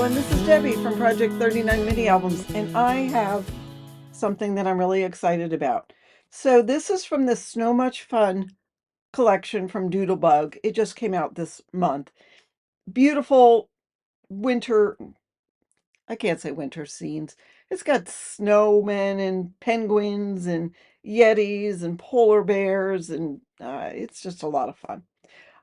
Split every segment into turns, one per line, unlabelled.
everyone, this is Debbie from Project 39 Mini Albums, and I have something that I'm really excited about. So this is from the Snow Much Fun collection from Doodlebug. It just came out this month. Beautiful winter, I can't say winter scenes. It's got snowmen and penguins and yetis and polar bears, and it's just a lot of fun.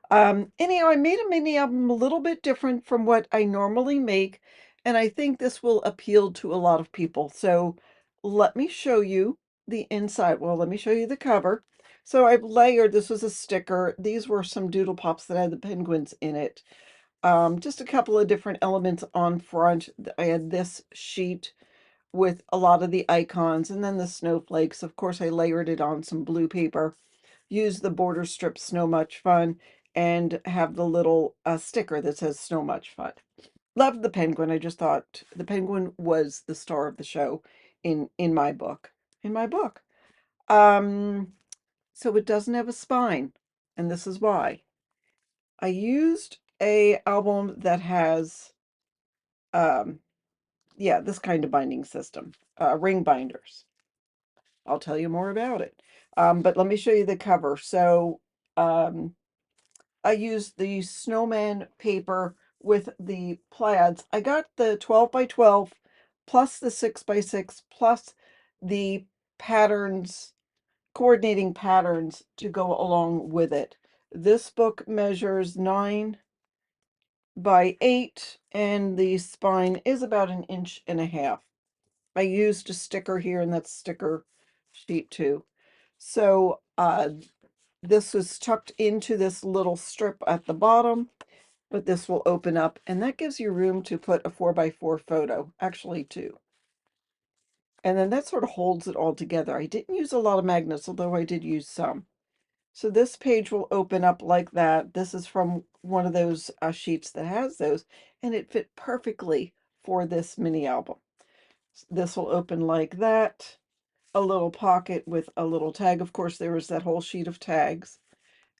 Anyhow, I made a mini album a little bit different from what I normally make, and I think this will appeal to a lot of people. So let me show you the inside. Well, let me show you the cover. So I've layered, this was a sticker. These were some doodle pops that had the penguins in it. Just a couple of different elements on front. I had this sheet with a lot of the icons and then the snowflakes. Of course, I layered it on some blue paper, used the border strip Snow Much Fun, and have the little sticker that says Snow Much Fun. Loved the penguin. I just thought the penguin was the star of the show in my book. In my book. Um, so it doesn't have a spine, and this is why. I used a album that has um yeah, this kind of binding system, ring binders. I'll tell you more about it. But let me show you the cover. So um, I used the snowman paper with the plaids. I got the 12 by 12 plus the 6 by 6 plus the patterns, coordinating patterns to go along with it. This book measures 9 by 8 and the spine is about 1.5 inches. I used a sticker here, and that's sticker sheet too. So this was tucked into this little strip at the bottom, but this will open up, and that gives you room to put a 4x4 photo, actually two. And then that sort of holds it all together. I didn't use a lot of magnets, although I did use some. So this page will open up like that. This is from one of those sheets that has those, and it fit perfectly for this mini album. This will open like that. A little pocket with a little tag. Of course, there was that whole sheet of tags,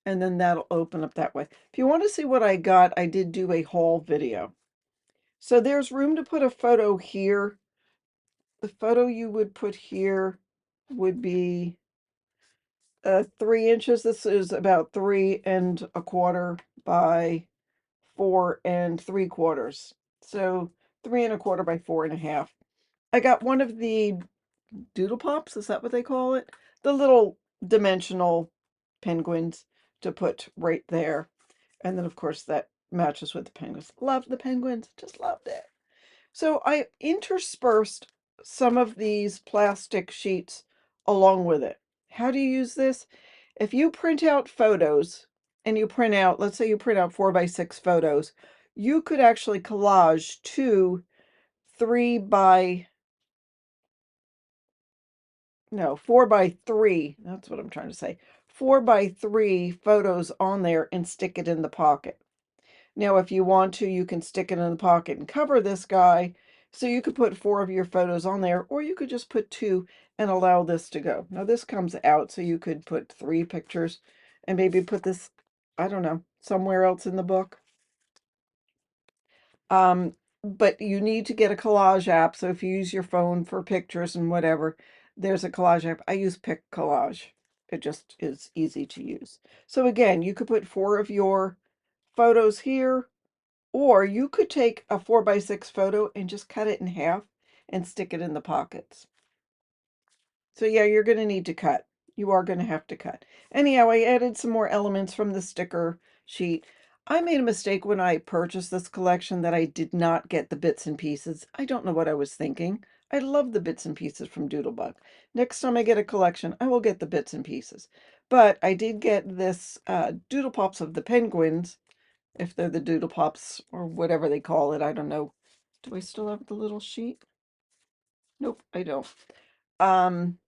and then that'll open up that way. If you want to see what I got, I did do a haul video. So there's room to put a photo here. The photo you would put here would be 3 inches. This is about 3 1/4 by 4 3/4. So 3 1/4 by 4 1/2. I got one of the doodle pops, is that what they call it? The little dimensional penguins to put right there. And then, of course, that matches with the penguins. Loved the penguins, just loved it. So I interspersed some of these plastic sheets along with it. How do you use this? If you print out photos and you print out, let's say you print out 4x6 photos, you could actually collage two 3 by no, 4x3, that's what I'm trying to say. 4x3 photos on there and stick it in the pocket. Now, if you want to, you can stick it in the pocket and cover this guy. So you could put 4 of your photos on there, or you could just put 2 and allow this to go. Now, this comes out, so you could put 3 pictures and maybe put this, I don't know, somewhere else in the book. Um, but you need to get a collage app. So if you use your phone for pictures and whatever, there's a collage app. I use Pic Collage. It just is easy to use. So again, you could put 4 of your photos here, or you could take a 4x6 photo and just cut it in half and stick it in the pockets. So yeah, you're going to need to cut. You are going to have to cut. Anyhow, I added some more elements from the sticker sheet. I made a mistake when I purchased this collection that I did not get the bits and pieces. I don't know what I was thinking. I love the bits and pieces from Doodlebug. Next time I get a collection, I will get the bits and pieces. But I did get this Doodle Pops of the penguins, if they're the Doodle Pops or whatever they call it. I don't know. Do I still have the little sheet? Nope, I don't. Um,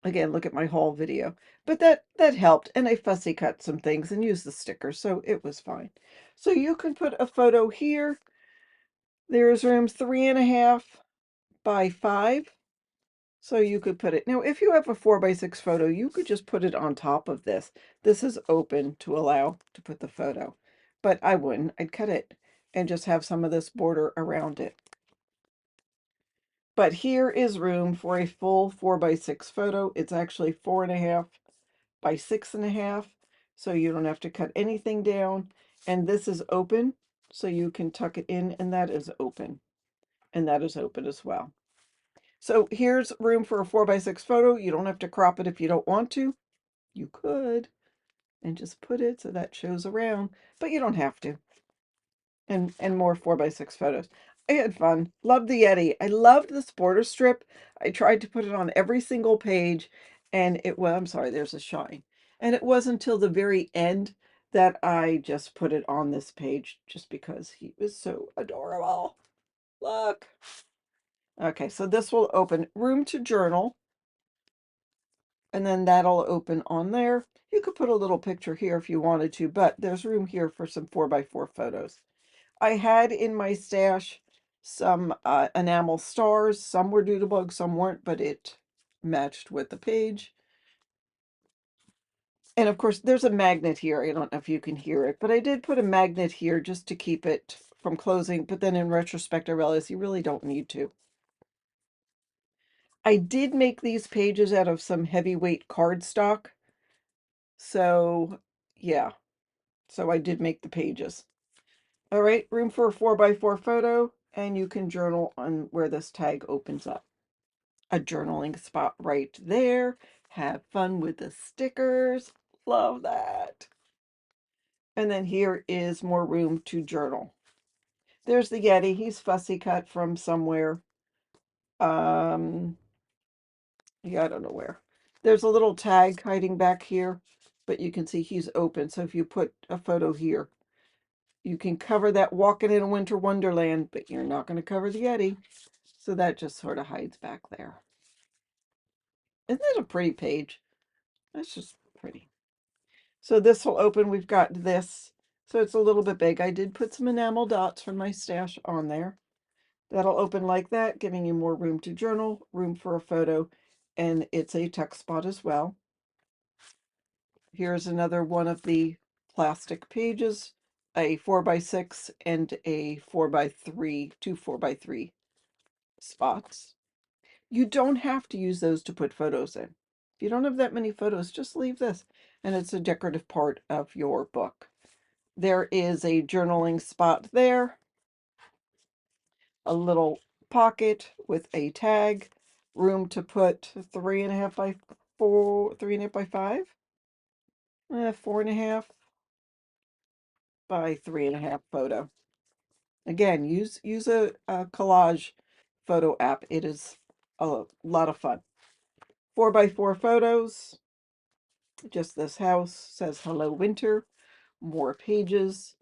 Again, look at my haul video. But that helped, and I fussy cut some things and used the sticker, so it was fine. So you can put a photo here. There's room 3 1/2 by 5. So you could put it. Now, if you have a 4x6 photo, you could just put it on top of this. This is open to allow to put the photo, but I wouldn't. I'd cut it. and just have some of this border around it. But here is room for a full 4x6 photo. It's actually 4.5 by 6.5, so you don't have to cut anything down. And this is open, so you can tuck it in, and that is open. And that is open as well. So here's room for a 4x6 photo. You don't have to crop it if you don't want to. You could, and just put it so that shows around, but you don't have to. And more 4x6 photos. I had fun. Loved the Yeti. I loved this border strip. I tried to put it on every single page, and well, I'm sorry, there's a shine. And it wasn't until the very end that I just put it on this page, just because he was so adorable. Look. Okay, so this will open room to journal, and then that'll open on there. You could put a little picture here if you wanted to, but there's room here for some 4x4 photos. I had in my stash some enamel stars. Some were Doodlebug, some weren't, but it matched with the page. And of course, there's a magnet here. I don't know if you can hear it, but I did put a magnet here just to keep it from closing. But then in retrospect, I realized you really don't need to. I did make these pages out of some heavyweight cardstock. So yeah, so I did make the pages. All right, room for a 4x4 photo, and you can journal on where this tag opens up. A journaling spot right there. Have fun with the stickers. Love that. And then here is more room to journal. There's the Yeti. He's fussy cut from somewhere. Yeah, I don't know where. There's a little tag hiding back here, but you can see he's open. So if you put a photo here, you can cover that walking in a winter wonderland, but you're not going to cover the Yeti. So that just sort of hides back there. Isn't it a pretty page? That's just pretty. So this will open. We've got this. So it's a little bit big. I did put some enamel dots from my stash on there. That'll open like that, giving you more room to journal, room for a photo, and it's a tuck spot as well. Here's another one of the plastic pages, a 4x6 and a 4x3, two 4x3 spots. You don't have to use those to put photos in. If you don't have that many photos, just leave this, and it's a decorative part of your book. There is a journaling spot there, a little pocket with a tag, room to put 3.5 by 4, 3.5 by 5, 4.5 by 3.5 photo. Again, use a collage photo app. It is a lot of fun. 4x4 photos. Just this house says hello winter. More pages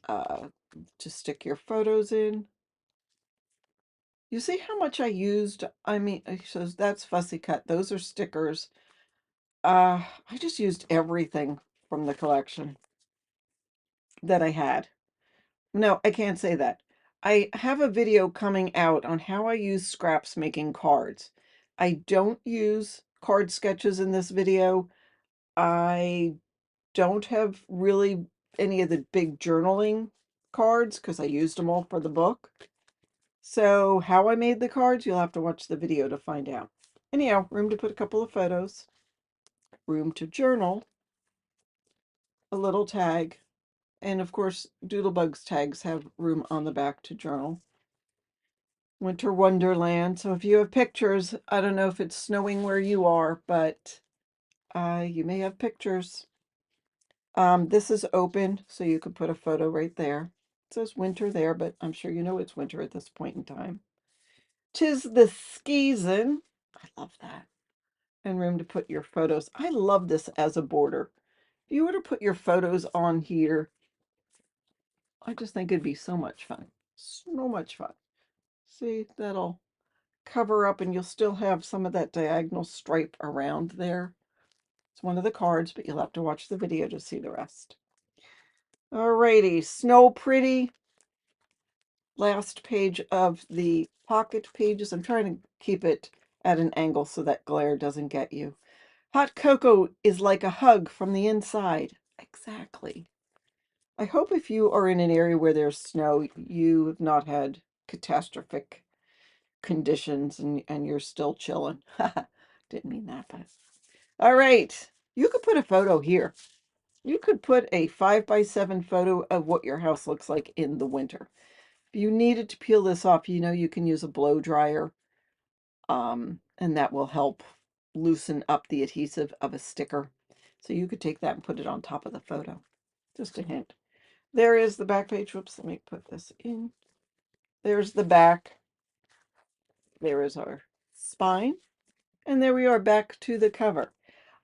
to stick your photos in. You see how much I used? I mean, so that's fussy cut. Those are stickers. I just used everything from the collection that I had. No, I can't say that. I have a video coming out on how I use scraps making cards. I don't use card sketches in this video. I don't have really any of the big journaling cards because I used them all for the book. So how I made the cards, you'll have to watch the video to find out. Anyhow, room to put a couple of photos, room to journal, a little tag, and of course, Doodlebug's tags have room on the back to journal. Winter Wonderland. So if you have pictures, I don't know if it's snowing where you are, but you may have pictures. This is open, so you can put a photo right there. It says winter there, but I'm sure you know it's winter at this point in time. 'Tis the skeezin'. I love that. And room to put your photos. I love this as a border. If you were to put your photos on here, I just think it'd be so much fun. So much fun. See, that'll cover up and you'll still have some of that diagonal stripe around there. It's one of the cards, but you'll have to watch the video to see the rest. Alrighty, Snow Pretty. Last page of the pocket pages. I'm trying to keep it at an angle so that glare doesn't get you. Hot cocoa is like a hug from the inside. Exactly. I hope if you are in an area where there's snow, you have not had catastrophic conditions and you're still chilling. Didn't mean that, but all right. You could put a photo here. You could put a 5x7 photo of what your house looks like in the winter. If you needed to peel this off, you know you can use a blow dryer, and that will help loosen up the adhesive of a sticker. So you could take that and put it on top of the photo. Just a hint. There is the back page. Whoops, let me put this in. There's the back. There is our spine. And there we are back to the cover.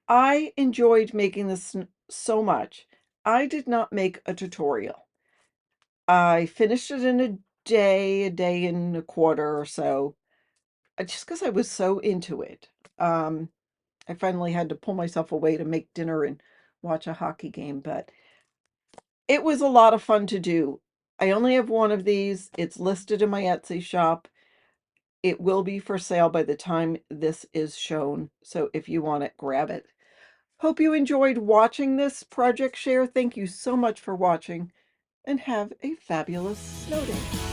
I enjoyed making this so much. I did not make a tutorial. I finished it in a day and a quarter or so, just because I was so into it. I finally had to pull myself away to make dinner and watch a hockey game, but it was a lot of fun to do. I only have one of these. It's listed in my Etsy shop. It will be for sale by the time this is shown, so if you want it, grab it. Hope you enjoyed watching this project share. Thank you so much for watching, and have a fabulous snow day.